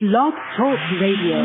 Blog Talk Radio.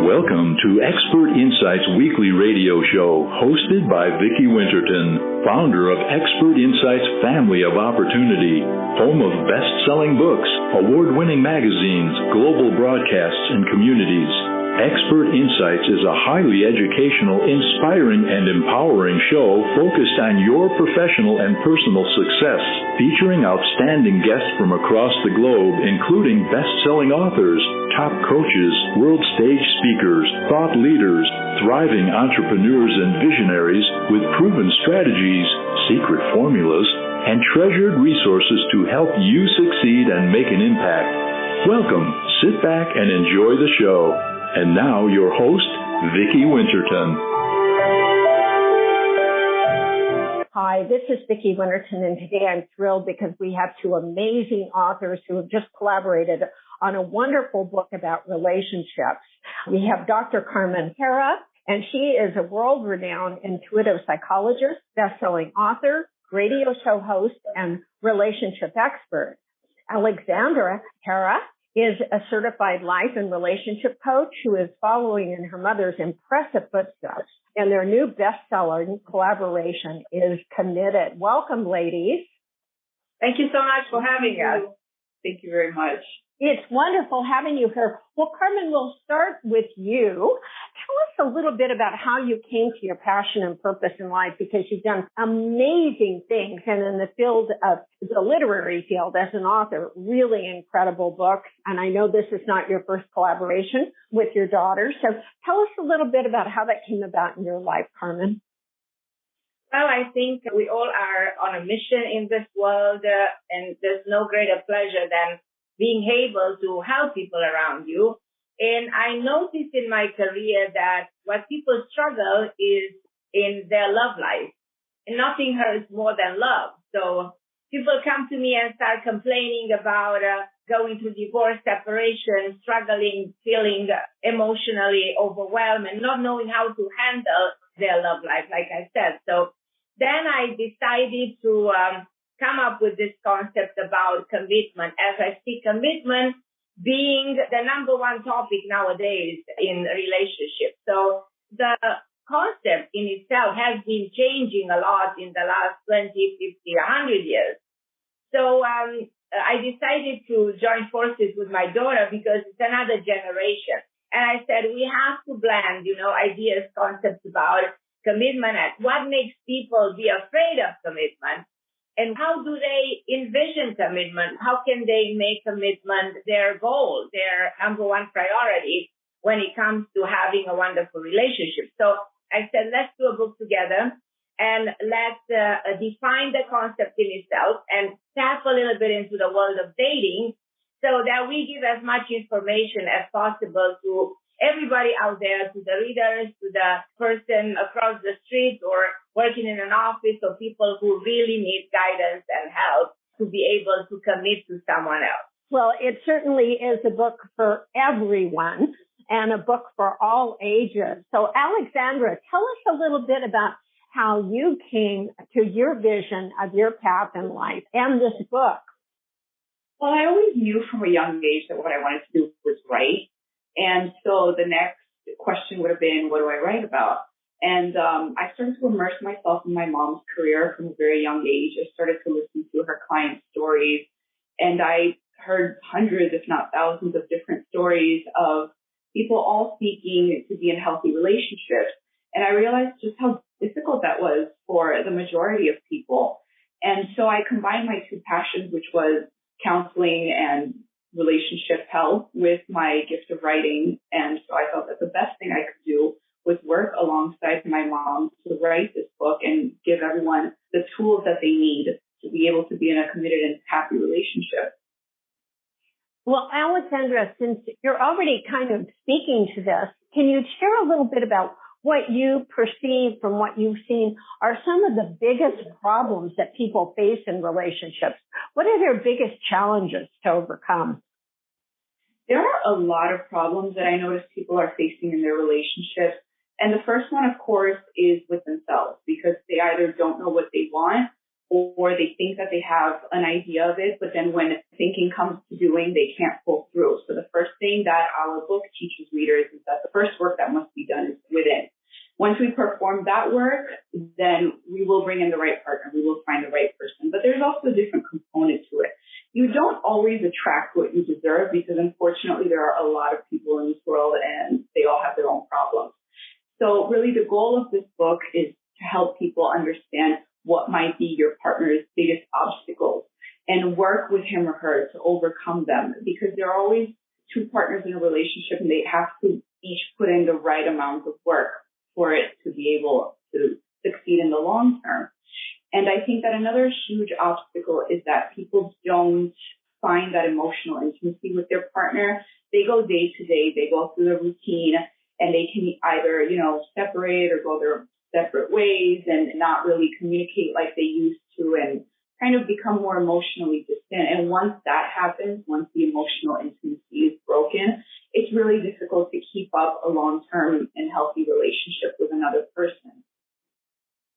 Welcome to Expert Insights Weekly Radio Show, hosted by Viki Winterton, founder of Expert Insights Family of Opportunity, home of best-selling books, award-winning magazines, global broadcasts, and communities. Expert Insights is a highly educational, inspiring, and empowering show focused on your professional and personal success, featuring outstanding guests from across the globe, including best-selling authors, top coaches, world stage speakers, thought leaders, thriving entrepreneurs and visionaries with proven strategies, secret formulas, and treasured resources to help you succeed and make an impact. Welcome, sit back and enjoy the show. And now your host, Viki Winterton. Hi, this is Viki Winterton, and today I'm thrilled because we have two amazing authors who have just collaborated on a wonderful book about relationships. We have Dr. Carmen Harra, and she is a world-renowned intuitive psychologist, best-selling author, radio show host, and relationship expert. Alexandra Harra is a certified life and relationship coach who is following in her mother's impressive footsteps. And their new bestseller collaboration is Committed. Welcome, ladies. Thank you so much for having us. Thank you very much. It's wonderful having you here. Well, Carmen, we'll start with you. Tell us a little bit about how you came to your passion and purpose in life, because you've done amazing things. And in the field of the literary field as an author, really incredible books. And I know this is not your first collaboration with your daughter. So tell us a little bit about how that came about in your life, Carmen. Well, I think we all are on a mission in this world, and there's no greater pleasure than being able to help people around you. And I noticed in my career that what people struggle is in their love life. And nothing hurts more than love. So people come to me and start complaining about going through divorce, separation, struggling, feeling emotionally overwhelmed, and not knowing how to handle their love life, like I said. So then I decided to come up with this concept about commitment, as I see commitment being the number one topic nowadays in relationships. So the concept in itself has been changing a lot in the last 20, 50, 100 years. So I decided to join forces with my daughter because it's another generation. And I said, we have to blend, ideas, concepts about commitment and what makes people be afraid of commitment. And how do they envision commitment? How can they make commitment their goal, their number one priority when it comes to having a wonderful relationship? So I said, let's do a book together and let's define the concept in itself and tap a little bit into the world of dating so that we give as much information as possible to everybody out there, to the readers, to the person across the street or working in an office, or people who really need guidance and help to be able to commit to someone else. Well, it certainly is a book for everyone and a book for all ages. So, Alexandra, tell us a little bit about how you came to your vision of your path in life and this book. Well, I always knew from a young age that what I wanted to do was write. And so the next question would have been, what do I write about? And I started to immerse myself in my mom's career from a very young age. I started to listen to her client stories, and I heard hundreds, if not thousands, of different stories of people all seeking to be in healthy relationships. And I realized just how difficult that was for the majority of people. And so I combined my two passions, which was counseling and relationship help, with my gift of writing. And so I felt that the best thing I could do was work alongside my mom to write this book and give everyone the tools that they need to be able to be in a committed and happy relationship. Well, Alexandra, since you're already kind of speaking to this, can you share a little bit about what you perceive from what you've seen are some of the biggest problems that people face in relationships? What are their biggest challenges to overcome? There are a lot of problems that I notice people are facing in their relationships. And the first one, of course, is with themselves, because they either don't know what they want or they think that they have an idea of it, but then when thinking comes to doing, they can't pull through. So the first thing that our book teaches readers is that the first work that must be done is within. Once we perform that work, then we will bring in the right partner. We will find the right person. But there's also a different component to it. You don't always attract what you deserve because, unfortunately, there are a lot of people in this world and they all have their own problems. So really the goal of this book is to help people understand what might be your partner's biggest obstacles and work with him or her to overcome them, because there are always two partners in a relationship and they have to each put in the right amount of work for it to be able to succeed in the long term. And I think that another huge obstacle is that people don't find that emotional intimacy with their partner. They go day to day, they go through the routine, and they can either, separate or go their separate ways and not really communicate like they used to and kind of become more emotionally distant. And once that happens, once the emotional intimacy is broken, it's really difficult to keep up a long-term and healthy relationship with another person.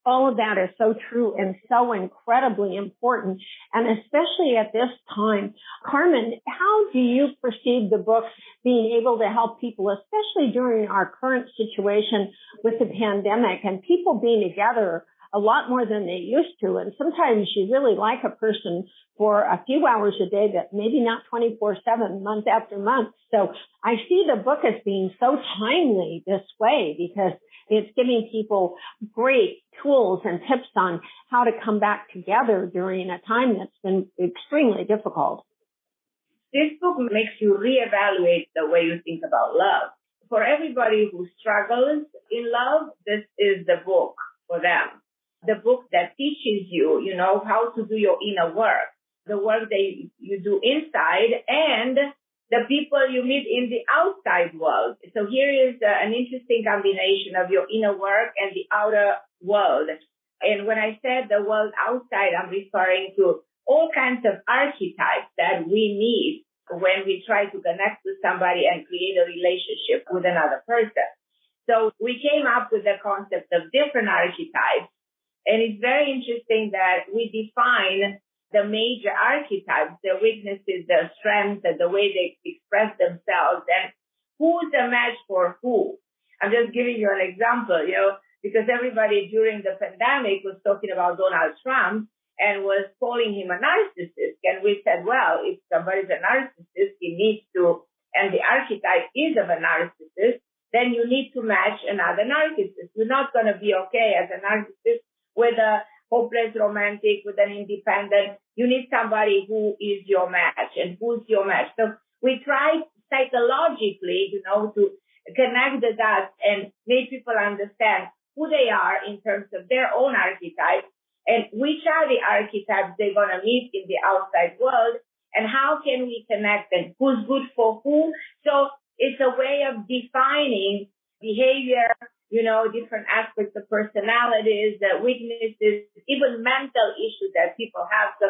All of that is so true and so incredibly important, and especially at this time. Carmen, how do you perceive the book being able to help people, especially during our current situation with the pandemic and people being together a lot more than they used to? And sometimes you really like a person for a few hours a day, but maybe not 24/7, month after month. So I see the book as being so timely this way because it's giving people great tools and tips on how to come back together during a time that's been extremely difficult. This book makes you reevaluate the way you think about love. For everybody who struggles in love, this is the book for them. The book that teaches you, how to do your inner work, the work that you do inside, and the people you meet in the outside world. So here is an interesting combination of your inner work and the outer world. And when I said the world outside, I'm referring to all kinds of archetypes that we meet when we try to connect with somebody and create a relationship with another person. So we came up with the concept of different archetypes. And it's very interesting that we define the major archetypes, their weaknesses, their strengths, and the way they express themselves, and who's a match for who. I'm just giving you an example, because everybody during the pandemic was talking about Donald Trump and was calling him a narcissist. And we said, well, if somebody's a narcissist, he needs to, and the archetype is of a narcissist, then you need to match another narcissist. You're not going to be okay as a narcissist with a hopeless romantic, with an independent. You need somebody who is your match and who's your match. So we try psychologically, to connect the dots and make people understand who they are in terms of their own archetypes and which are the archetypes they're going to meet in the outside world and how can we connect and who's good for who. So it's a way of defining behavior, different aspects of personalities, weaknesses, even mental issues that people have. So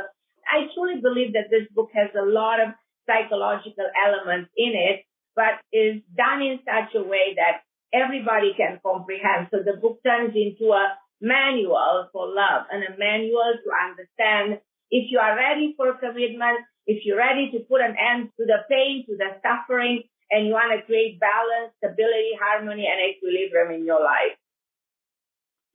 I truly believe that this book has a lot of psychological elements in it, but is done in such a way that everybody can comprehend. So the book turns into a manual for love and a manual to understand if you are ready for commitment, if you're ready to put an end to the pain, to the suffering, and you want to create balance, stability, harmony, and equilibrium in your life.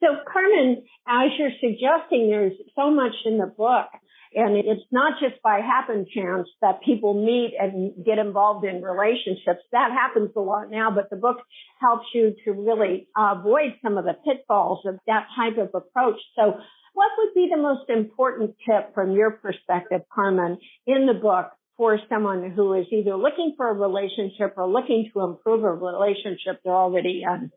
So, Carmen, as you're suggesting, there's so much in the book, and it's not just by happen chance that people meet and get involved in relationships. That happens a lot now, but the book helps you to really avoid some of the pitfalls of that type of approach. So what would be the most important tip from your perspective, Carmen, in the book for someone who is either looking for a relationship or looking to improve a relationship they're already in?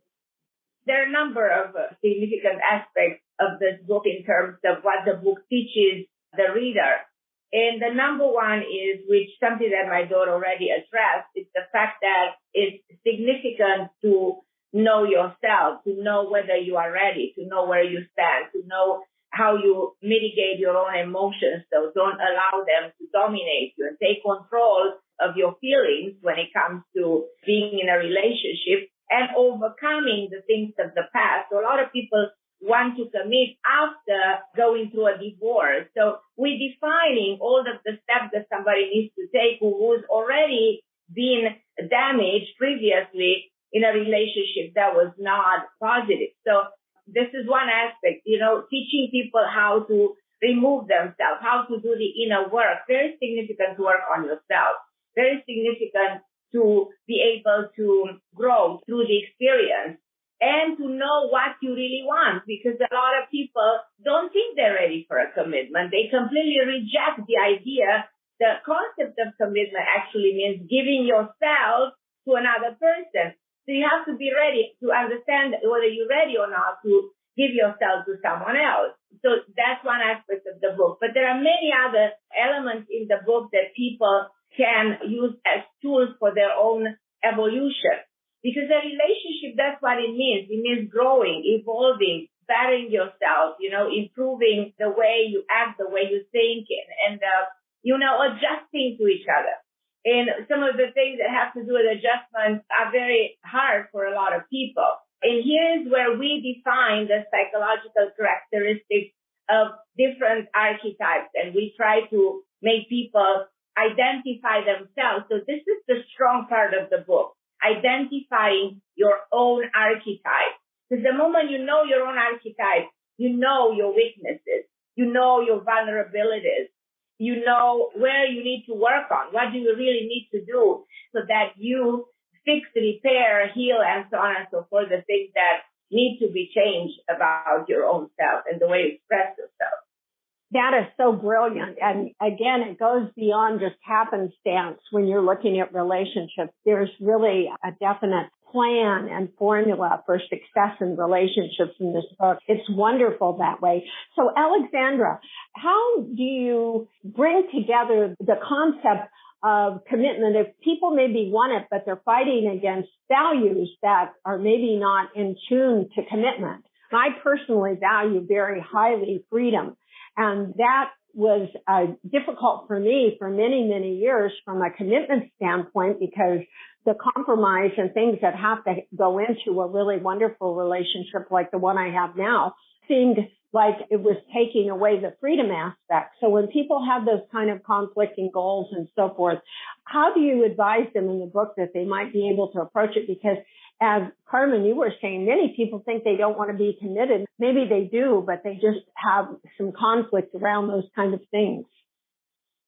There are a number of significant aspects of this book in terms of what the book teaches the reader. And the number one is, which something that my daughter already addressed, is the fact that it's significant to know yourself, to know whether you are ready, to know where you stand, to know how you mitigate your own emotions. So don't allow them to dominate you and take control of your feelings when it comes to being in a relationship and overcoming the things of the past. So a lot of people want to commit after going through a divorce. So we're defining all of the steps that somebody needs to take who's already been damaged previously in a relationship that was not positive. So this is one aspect, teaching people how to remove themselves, how to do the inner work, very significant work on yourself, very significant to be able to grow through the experience and to know what you really want, because a lot of people don't think they're ready for a commitment. They completely reject the idea. The concept of commitment actually means giving yourself to another person. So you have to be ready to understand whether you're ready or not to give yourself to someone else. So that's one aspect of the book. But there are many other elements in the book that people can use as tools for their own evolution. Because a relationship, that's what it means. It means growing, evolving, bettering yourself, improving the way you act, the way you think, and adjusting to each other. And some of the things that have to do with adjustments are very hard for a lot of people. And here's where we define the psychological characteristics of different archetypes, and we try to make people identify themselves. So this is the strong part of the book, identifying your own archetype. Because the moment you know your own archetype, you know your weaknesses, you know your vulnerabilities, you know where you need to work on, what do you really need to do so that you fix, repair, heal, and so on and so forth, the things that need to be changed about your own self and the way you express yourself. That is so brilliant. And again, it goes beyond just happenstance when you're looking at relationships. There's really a definite plan and formula for success in relationships in this book. It's wonderful that way. So Alexandra, how do you bring together the concept of commitment if people maybe want it, but they're fighting against values that are maybe not in tune to commitment? I personally value very highly freedom. And that was difficult for me for many, many years from a commitment standpoint, because the compromise and things that have to go into a really wonderful relationship like the one I have now seemed like it was taking away the freedom aspect. So when people have those kind of conflicting goals and so forth, how do you advise them in the book that they might be able to approach it? Because as Carmen, you were saying, many people think they don't want to be committed. Maybe they do, but they just have some conflict around those kind of things.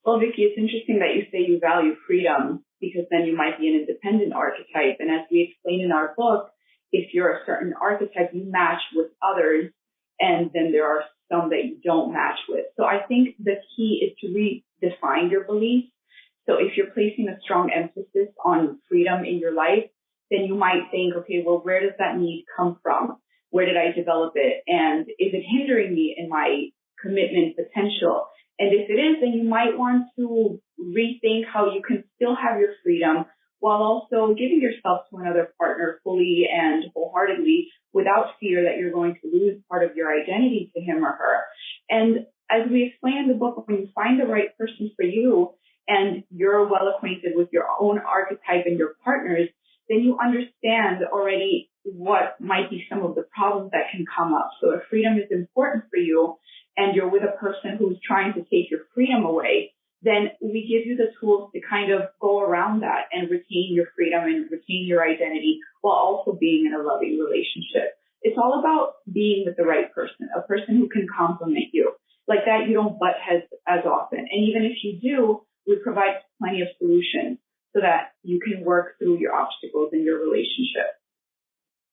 Well, Viki, it's interesting that you say you value freedom, because then you might be an independent archetype. And as we explain in our book, if you're a certain archetype, you match with others, and then there are some that you don't match with. So I think the key is to redefine your beliefs. So if you're placing a strong emphasis on freedom in your life, then you might think, okay, well, where does that need come from? Where did I develop it? And is it hindering me in my commitment potential? And if it is, then you might want to rethink how you can still have your freedom while also giving yourself to another partner fully and wholeheartedly without fear that you're going to lose part of your identity to him or her. And as we explain in the book, when you find the right person for you and you're well acquainted with your own archetype and your partners, then you understand already what might be some of the problems that can come up. So if freedom is important for you and you're with a person who's trying to take your freedom away, then we give you the tools to kind of go around that and retain your freedom and retain your identity while also being in a loving relationship. It's all about being with the right person, a person who can complement you. Like that, you don't butt heads as often. And even if you do, we provide plenty of solutions so that you can work through your obstacles in your relationship.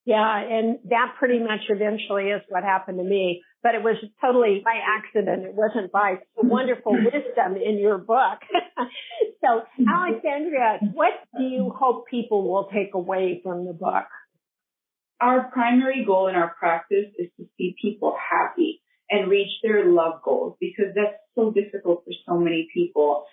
Yeah, and that pretty much eventually is what happened to me. But it was totally by accident. It wasn't by wonderful wisdom in your book. So, Alexandria, what do you hope people will take away from the book? Our primary goal in our practice is to see people happy and reach their love goals, because that's so difficult for so many people.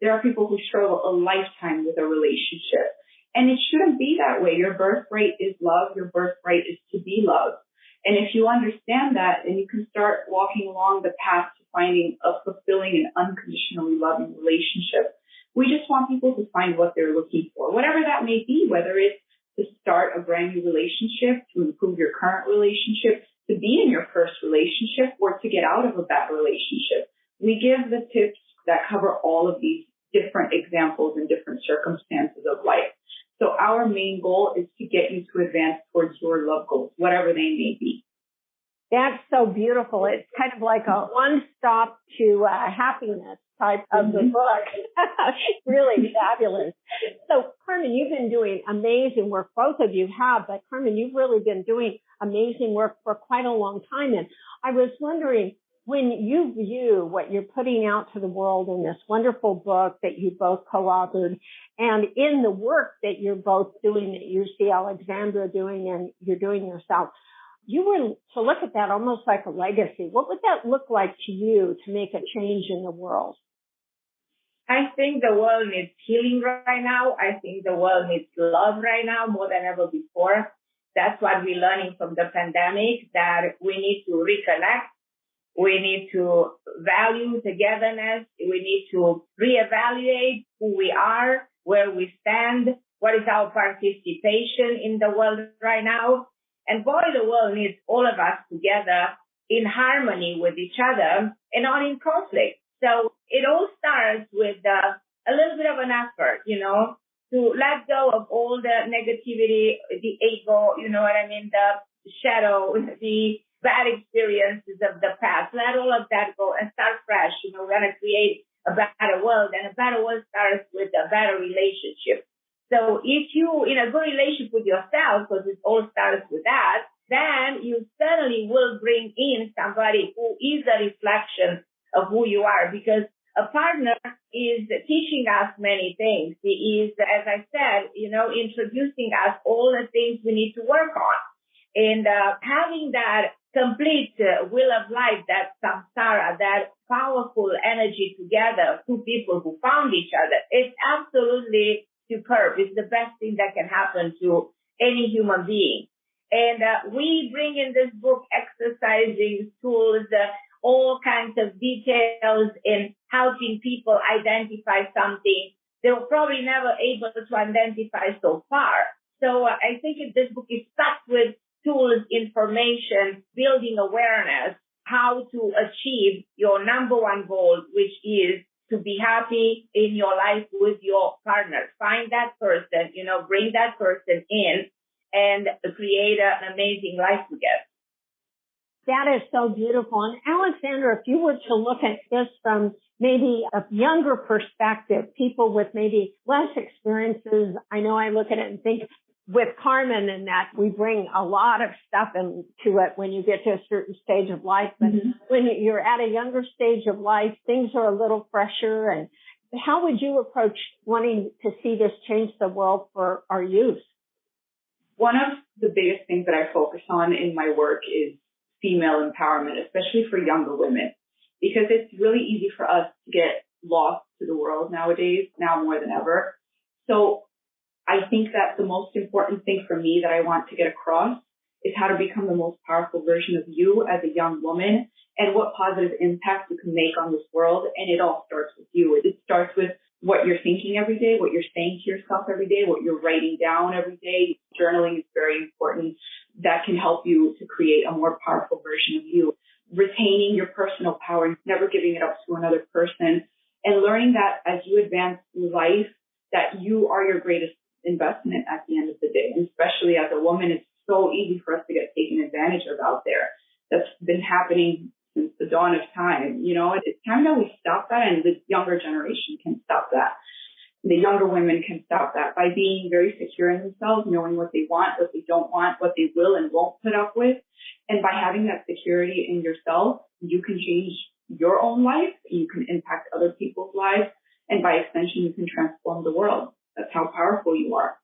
There are people who struggle a lifetime with a relationship. And it shouldn't be that way. Your birthright is love. Your birthright is to be loved. And if you understand that, then you can start walking along the path to finding a fulfilling and unconditionally loving relationship. We just want people to find what they're looking for, whatever that may be, whether it's to start a brand new relationship, to improve your current relationship, to be in your first relationship or to get out of a bad relationship. We give the tips that cover all of these different examples and different circumstances of life. So our main goal is to get you to advance towards your love goals, whatever they may be. That's so beautiful. It's kind of like a one-stop to happiness type of the book. Really fabulous. So, Carmen, you've been doing amazing work. Both of you have, but Carmen, you've really been doing amazing work for quite a long time. And I was wondering, when you view what you're putting out to the world in this wonderful book that you both co-authored, and in the work that you're both doing, that you see Alexandra doing and you're doing yourself, you were to look at that almost like a legacy. What would that look like to you to make a change in the world? I think the world needs healing right now. I think the world needs love right now more than ever before. That's what we're learning from the pandemic, that we need to reconnect. We need to value togetherness. We need to reevaluate who we are, where we stand, what is our participation in the world right now. And boy, the world needs all of us together in harmony with each other and not in conflict. So it all starts with a little bit of an effort, to let go of all the negativity, the ego, the shadow, the bad experiences of the past. Let all of that go and start fresh. We're going to create a better world, and a better world starts with a better relationship. So if you in a good relationship with yourself, because it all starts with that, then you certainly will bring in somebody who is a reflection of who you are, because a partner is teaching us many things. He is, as I said, introducing us all the things we need to work on. And having that complete will of life, that samsara, that powerful energy together, two people who found each other, it's absolutely superb. It's the best thing that can happen to any human being. And we bring in this book exercises, tools, all kinds of details in helping people identify something they were probably never able to identify so far. So I think this book is packed with tools, information, building awareness, how to achieve your number one goal, which is to be happy in your life with your partner. Find that person, bring that person in and create an amazing life together. That is so beautiful. And Alexandra, if you were to look at this from maybe a younger perspective, people with maybe less experiences, I know I look at it and think with Carmen and that we bring a lot of stuff into it when you get to a certain stage of life. But when you're at a younger stage of life, things are a little fresher. And how would you approach wanting to see this change the world for our youth? One of the biggest things that I focus on in my work is female empowerment, especially for younger women, because it's really easy for us to get lost to the world nowadays, now more than ever. So I think that the most important thing for me that I want to get across is how to become the most powerful version of you as a young woman and what positive impact you can make on this world. And it all starts with you. It starts with what you're thinking every day, what you're saying to yourself every day, what you're writing down every day. Journaling is very important. That can help you to create a more powerful version of you. Retaining your personal power, never giving it up to another person, and learning that as you advance through life, that you are your greatest investment at the end of the day. And especially as a woman, it's so easy for us to get taken advantage of out there. That's been happening since the dawn of time. It's time that we stop that, and the younger generation can stop that. The younger women can stop that by being very secure in themselves, knowing what they want, what they don't want, what they will and won't put up with. And by having that security in yourself, you can change your own life, you can impact other people's lives, and by extension, you can transform the world. That's how powerful you are.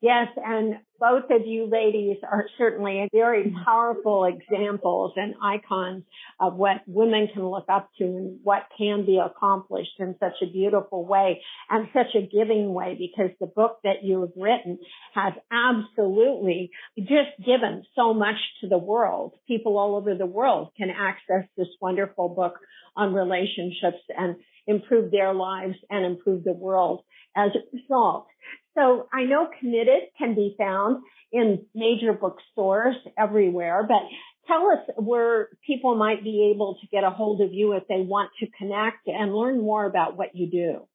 Yes, and both of you ladies are certainly very powerful examples and icons of what women can look up to and what can be accomplished in such a beautiful way and such a giving way, because the book that you have written has absolutely just given so much to the world. People all over the world can access this wonderful book on relationships and improve their lives and improve the world as a result. So I know Committed can be found in major bookstores everywhere, but tell us where people might be able to get a hold of you if they want to connect and learn more about what you do.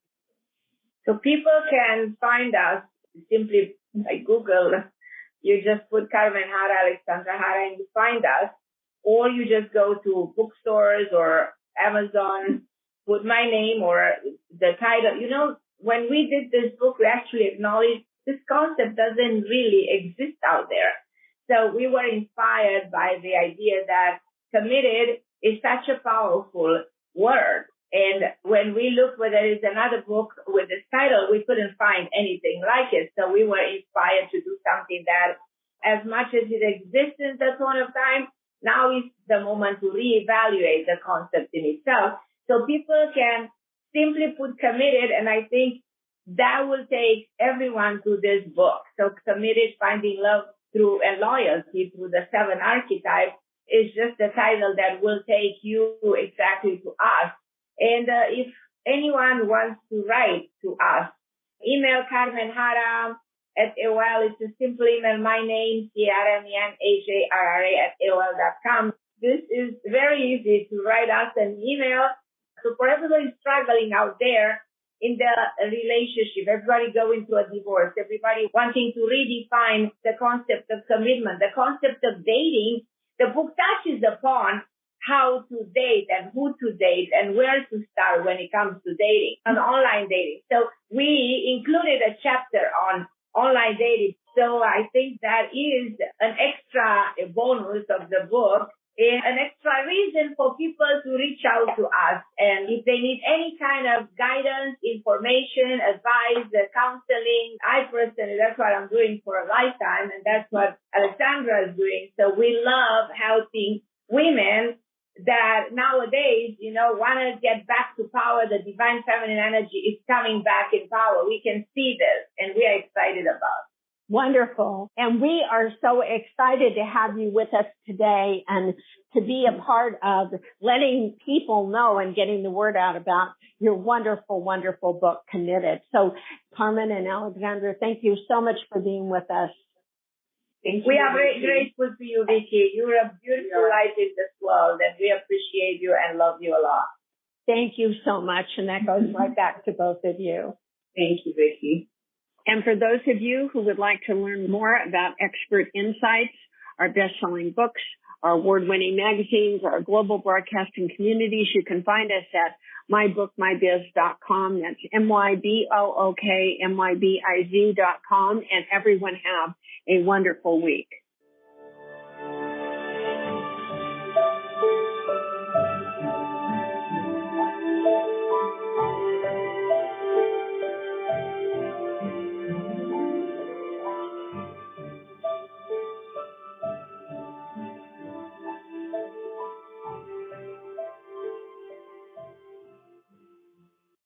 So people can find us simply by Google. You just put Carmen Harra Alexandra Harra and you find us, or you just go to bookstores or Amazon, put my name or the title. You know, when we did this book, we actually acknowledged this concept doesn't really exist out there. So we were inspired by the idea that committed is such a powerful word. And when we looked whether there is another book with this title, we couldn't find anything like it. So we were inspired to do something that, as much as it exists at that point of time, now is the moment to reevaluate the concept in itself. So people can simply put committed, and I think that will take everyone to this book. So committed, finding love through and loyalty through the 7 archetypes is just the title that will take you exactly to us. And if anyone wants to write to us, email Carmen Harra at AOL. It's a simple email, my name, CarmenHarra@AOL.com. This is very easy to write us an email. So for everybody struggling out there in the relationship, everybody going through a divorce, everybody wanting to redefine the concept of commitment, the concept of dating, the book touches upon how to date and who to date and where to start when it comes to dating, on online dating. So we included a chapter on online dating. So I think that is an extra bonus of the book, an extra reason for people to reach out to us. And if they need any kind of guidance, information, advice, counseling, I personally, that's what I'm doing for a lifetime, and that's what Alexandra is doing. So we love helping women that nowadays, want to get back to power. The divine feminine energy is coming back in power. We can see this, and we are excited about it. Wonderful. And we are so excited to have you with us today and to be a part of letting people know and getting the word out about your wonderful, wonderful book, Committed. So Carmen and Alexandra, thank you so much for being with us. We are very grateful to you, Viki. You're a beautiful light in this world, and we appreciate you and love you a lot. Thank you so much, and that goes right back to both of you. Thank you, Viki. And for those of you who would like to learn more about Expert Insights, our best-selling books, our award-winning magazines, our global broadcasting communities, you can find us at mybookmybiz.com. That's MYBOOKMYBIZ.com. And everyone have a wonderful week.